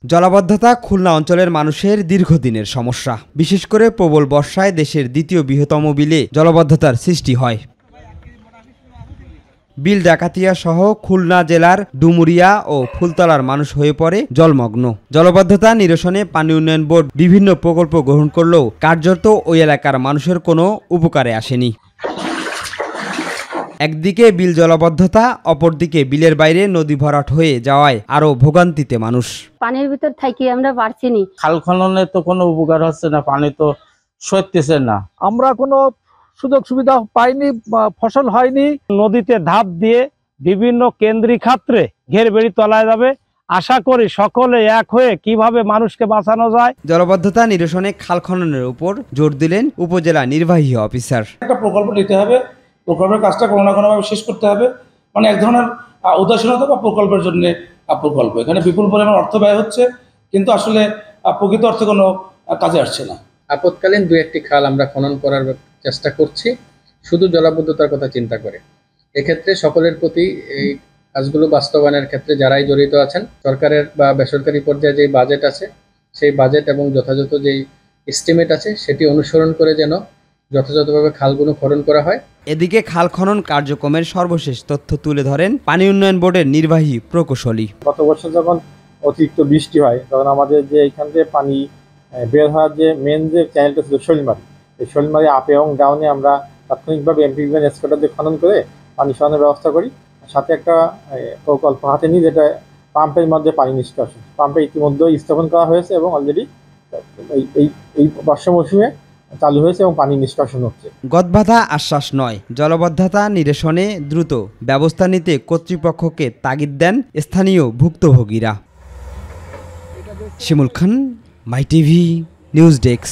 জলাবদ্ধতা খুলনা অঞ্চলের মানুষের দীর্ঘদিনের সমস্যা। বিশেষ করে প্রবল বর্ষায় দেশের দ্বিতীয় বৃহত্তম বিলে জলাবদ্ধতার সৃষ্টি হয়। বিল ডাকাতিয়া সহ খুলনা জেলার ডুমুরিয়া ও ফুলতলার মানুষ হয়ে পড়ে জলমগ্ন। জলাবদ্ধতা নিরসনে পানি উন্নয়ন বোর্ড বিভিন্ন প্রকল্প গ্রহণ করলেও কার্যত ওই এলাকার মানুষের কোনো উপকারে আসেনি। একদিকে বিল জলাবদ্ধতা, অপরদিকে বিলের বাইরে নদী ভরাট হয়ে যাওয়ায় আরো ভোগান্তিতে মানুষ। পানির ভিতর থাকি আমরা পারছি না। খাল খননে তো কোনো উপকার হচ্ছে না, পানি তো সরতেছে না। আমরা কোনো সুযোগ সুবিধা পাইনি, ফসল হয়নি। নদীতে ধাপ দিয়ে বিভিন্ন কেন্দ্রিক ক্ষেত্রে ঘের বেড়ি তলায় যাবে। আশা করি সকলে এক হয়ে কিভাবে মানুষকে বাঁচানো যায়। জলাবদ্ধতা নিরসনে খাল খননের উপর জোর দিলেন উপজেলা নির্বাহী অফিসার। একটা প্রকল্প নিতে হবে, প্রকল্পের কাজটা কোনো না কোনোভাবে শেষ করতে হবে। মানে এক ধরনের উদাসীনতা বা প্রকল্পের জন্য প্রকল্প, এখানে বিপুল পরিমাণ অর্থ ব্যয় হচ্ছে, কিন্তু আসলে প্রকৃত অর্থে কোনো কাজে আসছে না। আপৎকালীন দু একটি খাল আমরা খনন করার চেষ্টা করছি, শুধু জলাবদ্ধতার কথা চিন্তা করে। এক্ষেত্রে সকলের প্রতি এই কাজগুলো বাস্তবায়নের ক্ষেত্রে যারাই জড়িত আছেন, সরকারের বা বেসরকারি পর্যায়ে যে বাজেট আছে, সেই বাজেট এবং যথাযথ যেই এস্টিমেট আছে সেটি অনুসরণ করে যেন যথাযথভাবে খালগুলো খনন করা হয়। এদিকে খাল খনন কার্যক্রমের সর্বশেষ তথ্য তুলে ধরেন পানি উন্নয়ন বোর্ডের নির্বাহী প্রকৌশলী। গত বছর যখন অতিরিক্ত বৃষ্টি হয় তখন আমাদের যে এখান থেকে পানি বের হওয়ার যে মেন যে চ্যানেলটা ছিল শৈলমারি, এই শৈলমারি আপে এবং ডাউনে আমরা তাৎক্ষণিকভাবে এমপিভি এক্সকাভেটর দিয়ে খনন করে পানি সরানোর ব্যবস্থা করি। সাথে একটা প্রকল্প হাতে নিই, যেটা পাম্পের মধ্যে পানি নিষ্কাশন। পাম্পে ইতিমধ্যেই স্থাপন করা হয়েছে এবং অলরেডি এই বর্ষা মৌসুমে চালু হয়েছে এবং পানি নিষ্কাশন হচ্ছে। গদবাধা আশ্বাস নয়, জলাবদ্ধতা নিরসনে দ্রুত ব্যবস্থা নিতে কর্তৃপক্ষকে তাগিদ দেন স্থানীয় ভুক্তভোগীরা। শিমুল খান, মাই টিভি নিউজ ডেস্ক।